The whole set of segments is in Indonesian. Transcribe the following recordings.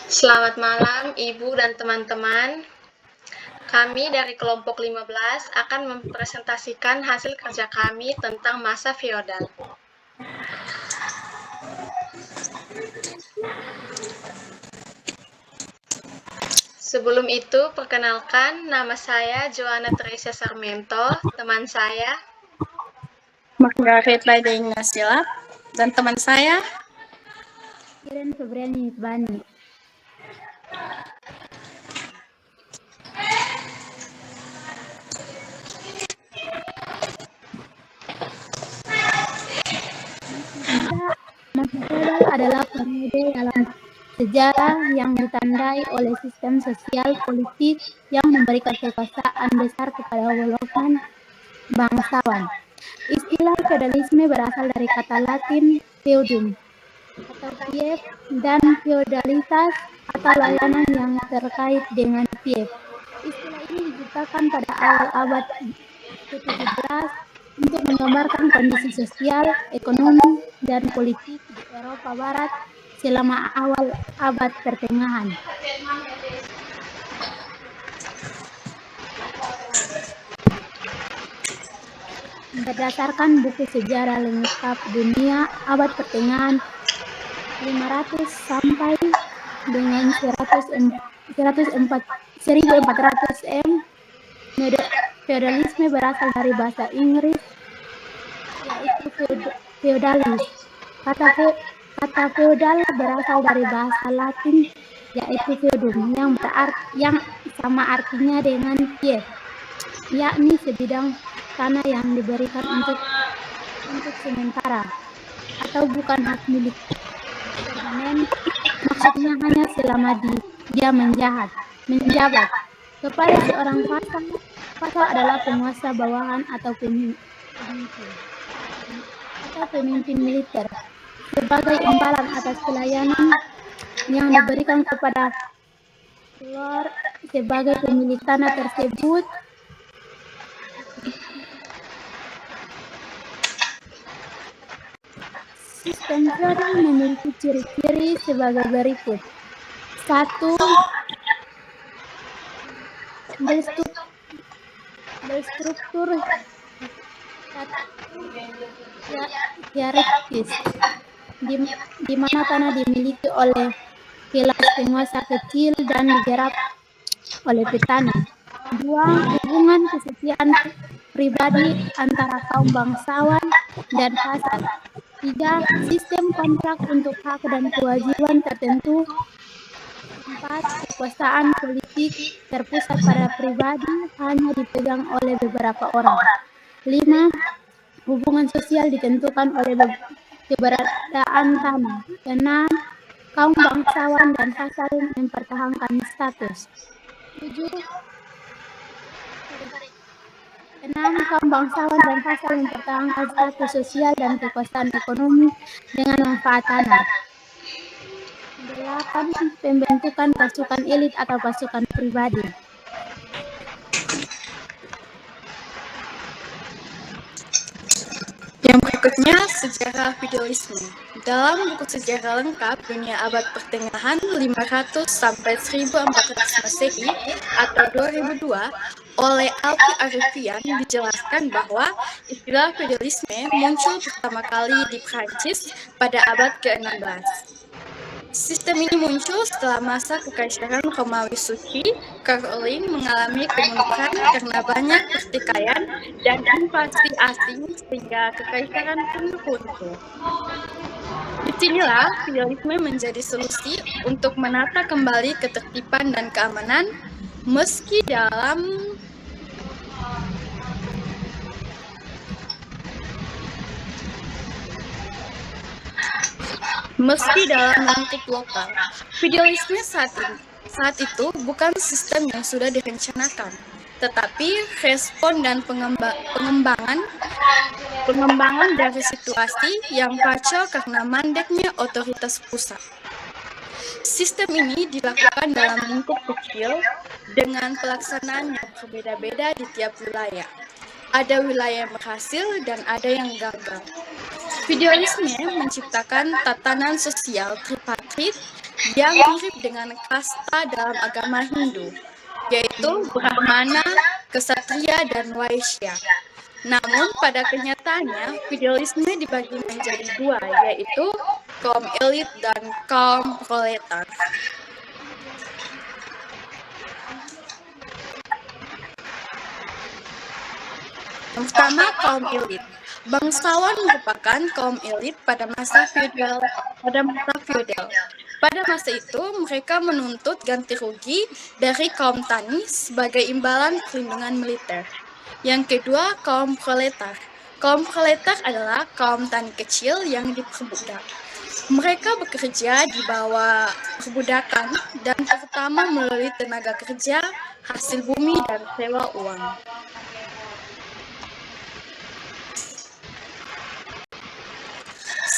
Selamat malam Ibu dan teman-teman. Kami dari kelompok 15 akan mempresentasikan hasil kerja kami tentang masa feodal. Sebelum itu, perkenalkan, nama saya Joanna Teresa Sarmento, teman saya Margaret Laida Ignacia, dan teman saya Iren Febriani Bani. Masa feodal adalah periode dalam sejarah yang ditandai oleh sistem sosial politik yang memberikan kekuasaan besar kepada golongan bangsawan. Istilah feodalisme berasal dari kata Latin feudum atau fief dan feodalitas atau layanan yang terkait dengan fief. Istilah ini diciptakan pada awal abad ke-17 untuk menggambarkan kondisi sosial, ekonomi, dan politik di Eropa Barat selama awal abad pertengahan. Berdasarkan buku sejarah lengkap dunia abad pertengahan 500 sampai dengan 1400 M, feodalisme berasal dari bahasa Inggris yaitu feodalis. Kata feodal berasal dari bahasa Latin yaitu feudum yang sama artinya dengan fief, yakni sebidang tanah yang diberikan untuk sementara atau bukan hak milik permanen, maksudnya hanya selama dia menjabat. Kepada seorang pasal adalah penguasa bawahan atau pemimpin militer sebagai imbalan atas pelayanan yang diberikan kepada lord sebagai pemilik tanah tersebut. Sistem feodal memiliki ciri-ciri sebagai berikut. 1. Berstruktur hierarkis, di mana tanah dimiliki oleh kelas penguasa kecil dan digarap oleh petani. 2. Hubungan kesetiaan pribadi antara kaum bangsawan dan pasar. 3. Sistem kontrak untuk hak dan kewajiban tertentu. 4. Kekuasaan politik terpusat pada pribadi hanya dipegang oleh beberapa orang. 5. Hubungan sosial ditentukan oleh keberadaan tanah. 6. Kaum bangsawan dan pasar mempertahankan status. 6. Kaum bangsawan dan pasar mempertahankan status sosial dan kekuasaan ekonomi dengan manfaat tanah. 8. Pembentukan pasukan elit atau pasukan pribadi. Yang berikutnya, sejarah feodalisme. Dalam buku sejarah lengkap dunia abad pertengahan 500 sampai 1400 Masehi atau 2002 oleh Alpi Arifian dijelaskan bahwa istilah feodalisme muncul pertama kali di Prancis pada abad ke-16. Sistem ini muncul setelah masa Kekaisaran Romawi Suci. Caroline mengalami kemunduran karena banyak pertikaian dan invasi asing sehingga kekaisaran pun runtuh. Disinilah feodalisme menjadi solusi untuk menata kembali ketertiban dan keamanan meski dalam lingkup lokal. Feodalisme saat itu bukan sistem yang sudah direncanakan, tetapi respon dan pengembangan dari situasi yang kacau karena mandeknya otoritas pusat. Sistem ini dilakukan dalam lingkup kecil dengan pelaksanaan yang berbeda-beda di tiap wilayah. Ada wilayah yang berhasil dan ada yang gagal. Feodalisme menciptakan tatanan sosial tripatrit yang mirip dengan kasta dalam agama Hindu, yaitu Brahmana, Ksatria, dan Waisya. Namun pada kenyataannya, feodalisme dibagi menjadi dua, yaitu kaum elit dan kaum proletar. Yang pertama, kaum elit. Bangsawan merupakan kaum elit pada masa feodal. Pada masa itu, mereka menuntut ganti rugi dari kaum tani sebagai imbalan perlindungan militer. Yang kedua, kaum proletar. Kaum proletar adalah kaum tani kecil yang diperbudak. Mereka bekerja di bawah perbudakan dan terutama melalui tenaga kerja, hasil bumi, dan sewa uang.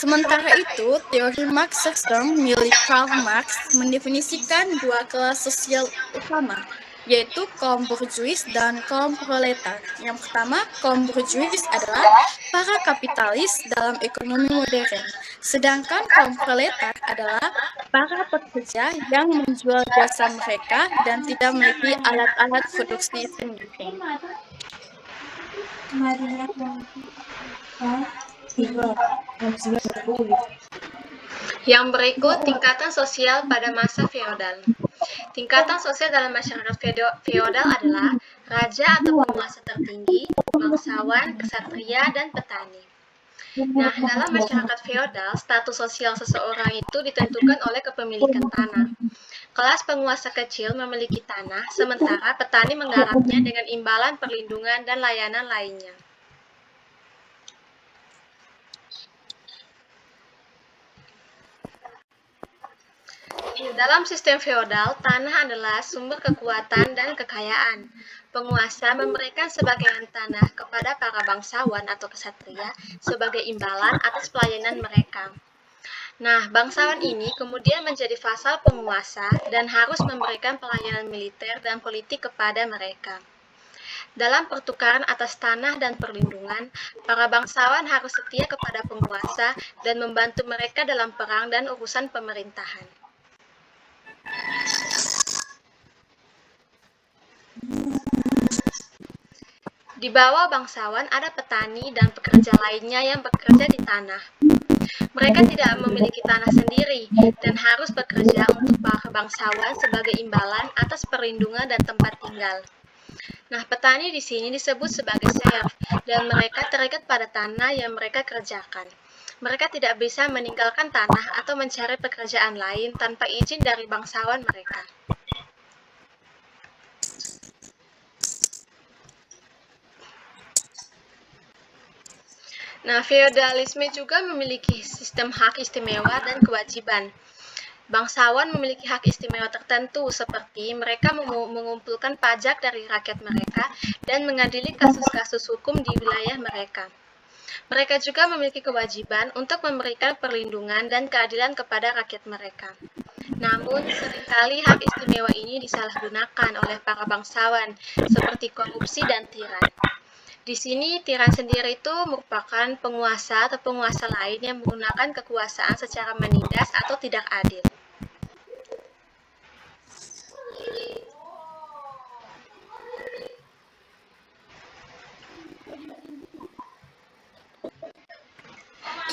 Sementara itu, teori Marxisme milik Karl Marx mendefinisikan dua kelas sosial utama, yaitu kaum borjuis dan kaum proletar. Yang pertama, kaum borjuis adalah para kapitalis dalam ekonomi modern, sedangkan kaum proletar adalah para pekerja yang menjual jasa mereka dan tidak memiliki alat-alat produksi sendiri. Yang berikut tingkatan sosial pada masa feodal. Tingkatan sosial dalam masyarakat feodal adalah raja atau penguasa tertinggi, bangsawan, ksatria, dan petani. Nah, dalam masyarakat feodal, status sosial seseorang itu ditentukan oleh kepemilikan tanah. Kelas penguasa kecil memiliki tanah, sementara petani menggarapnya dengan imbalan perlindungan dan layanan lainnya. Dalam sistem feodal, tanah adalah sumber kekuatan dan kekayaan. Penguasa memberikan sebagian tanah kepada para bangsawan atau ksatria sebagai imbalan atas pelayanan mereka. Nah, bangsawan ini kemudian menjadi vasal penguasa dan harus memberikan pelayanan militer dan politik kepada mereka. Dalam pertukaran atas tanah dan perlindungan, para bangsawan harus setia kepada penguasa dan membantu mereka dalam perang dan urusan pemerintahan. Di bawah bangsawan ada petani dan pekerja lainnya yang bekerja di tanah. Mereka tidak memiliki tanah sendiri dan harus bekerja untuk para bangsawan sebagai imbalan atas perlindungan dan tempat tinggal. Nah, petani di sini disebut sebagai serf dan mereka terikat pada tanah yang mereka kerjakan. Mereka tidak bisa meninggalkan tanah atau mencari pekerjaan lain tanpa izin dari bangsawan mereka. Nah, feodalisme juga memiliki sistem hak istimewa dan kewajiban. Bangsawan memiliki hak istimewa tertentu seperti mereka mengumpulkan pajak dari rakyat mereka dan mengadili kasus-kasus hukum di wilayah mereka. Mereka juga memiliki kewajiban untuk memberikan perlindungan dan keadilan kepada rakyat mereka. Namun, seringkali hak istimewa ini disalahgunakan oleh para bangsawan, seperti korupsi dan tiran. Di sini, tiran sendiri itu merupakan penguasa atau penguasa lain yang menggunakan kekuasaan secara menindas atau tidak adil.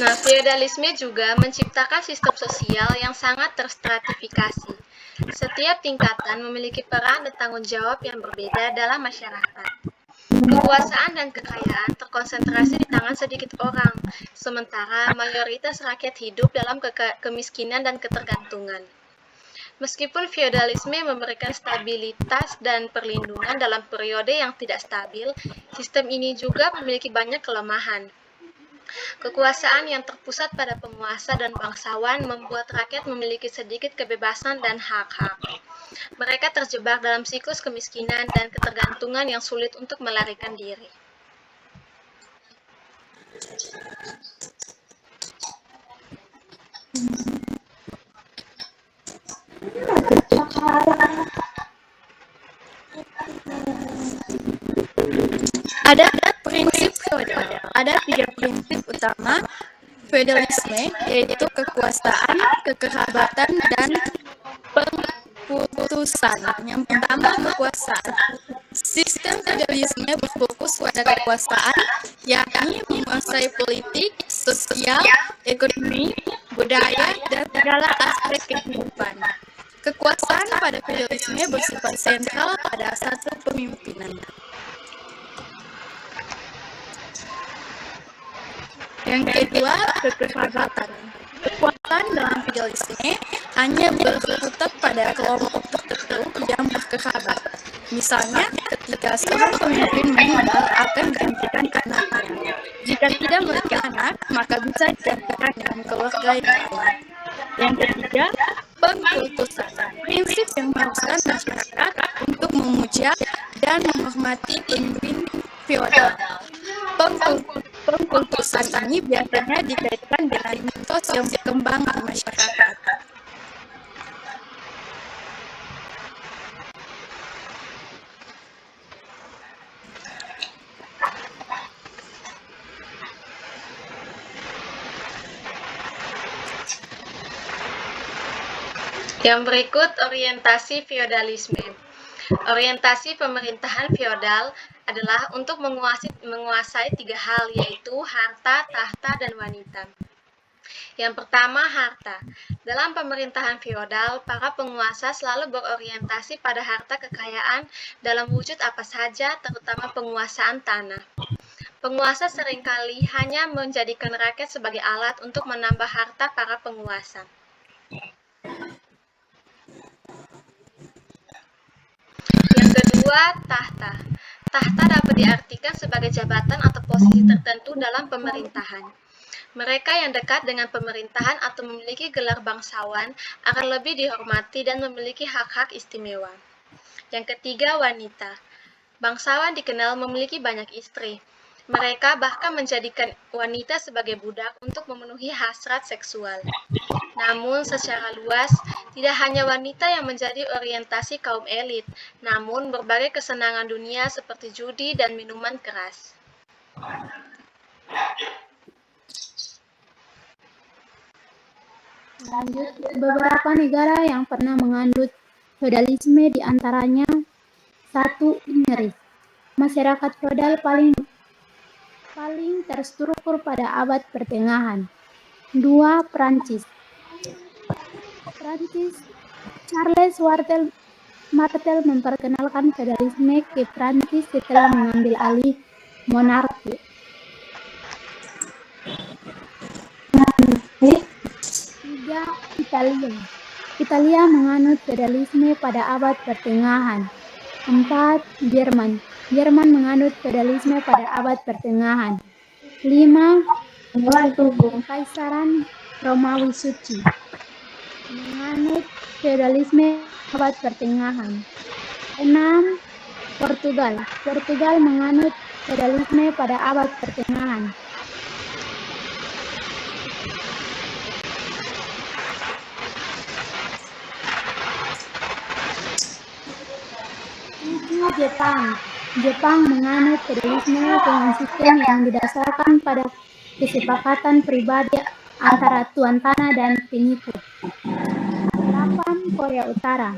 Nah, feodalisme juga menciptakan sistem sosial yang sangat terstratifikasi. Setiap tingkatan memiliki peran dan tanggung jawab yang berbeda dalam masyarakat. Kekuasaan dan kekayaan terkonsentrasi di tangan sedikit orang, sementara mayoritas rakyat hidup dalam kemiskinan dan ketergantungan. Meskipun feodalisme memberikan stabilitas dan perlindungan dalam periode yang tidak stabil, sistem ini juga memiliki banyak kelemahan. Kekuasaan yang terpusat pada penguasa dan bangsawan membuat rakyat memiliki sedikit kebebasan dan hak-hak. Mereka terjebak dalam siklus kemiskinan dan ketergantungan yang sulit untuk melarikan diri. Ada feodal. Ada 3 prinsip utama feodalisme, yaitu kekuasaan, kekerabatan, dan pengkultusan. Yang pertama, kekuasaan. Sistem feodalisme berfokus pada kekuasaan, yakni menguasai politik, sosial, ekonomi, budaya, dan segala aspek kehidupan. Kekuasaan pada feodalisme bersifat sentral pada satu pemimpinan. Yang kedua, kekerabatan. Kekuasaan dalam feodalisme hanya berkutat pada kelompok tertentu yang berkerabat. Misalnya, ketika seorang pemimpin meninggal akan digantikan anaknya. Jika tidak memiliki anak, maka bisa digantikan dengan keluarga yang lain. Yang ketiga, pengkultusan. Prinsip yang mengharuskan masyarakat untuk memuja dan menghormati pemimpin feodal. Pengkultusan ini biasanya dikaitkan dengan mitos yang berkembang di masyarakat. Yang berikut orientasi feodalisme. Orientasi pemerintahan feodal adalah untuk menguasai 3 hal, yaitu harta, tahta, dan wanita. Yang pertama, harta. Dalam pemerintahan feodal, para penguasa selalu berorientasi pada harta kekayaan dalam wujud apa saja, terutama penguasaan tanah. Penguasa seringkali hanya menjadikan rakyat sebagai alat untuk menambah harta para penguasa. Yang kedua, tahta. Tahta dapat diartikan sebagai jabatan atau posisi tertentu dalam pemerintahan. Mereka yang dekat dengan pemerintahan atau memiliki gelar bangsawan akan lebih dihormati dan memiliki hak-hak istimewa. Yang ketiga, wanita. Bangsawan dikenal memiliki banyak istri. Mereka bahkan menjadikan wanita sebagai budak untuk memenuhi hasrat seksual. Namun, secara luas, tidak hanya wanita yang menjadi orientasi kaum elit, namun berbagai kesenangan dunia seperti judi dan minuman keras. Lanjut, beberapa negara yang pernah menganut feodalisme diantaranya 1. Inggris. Masyarakat feodal paling terstruktur pada abad pertengahan. 2. Prancis. Charles Martel memperkenalkan feodalisme ke Prancis setelah mengambil alih monarki. 3. Italia menganut feodalisme pada abad pertengahan. 4. Jerman menganut feodalisme pada abad pertengahan. 5. Kekaisaran Romawi Suci menganut feodalisme abad pertengahan. 6. Portugal menganut feodalisme pada abad pertengahan. 7. Jepang menganut feodalisme dengan sistem yang didasarkan pada kesepakatan pribadi antara tuan tanah dan pengikut. 8. Korea Utara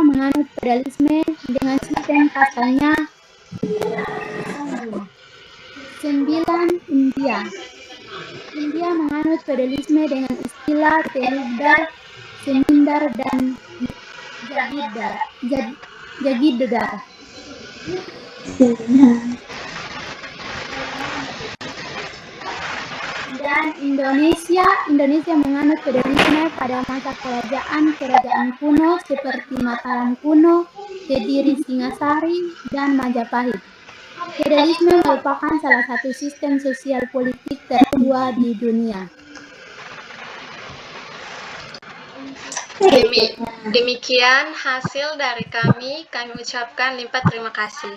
menganut feodalisme dengan sistem kastanya. 9. India menganut feodalisme dengan istilah tehildar, semindar, dan jagidar. Dan Indonesia menganut feodalisme pada masa kerajaan kuno seperti Mataram kuno, Kediri, Singasari, dan Majapahit. Feodalisme merupakan salah satu sistem sosial politik tertua di dunia. Demikian hasil dari kami ucapkan limpah terima kasih.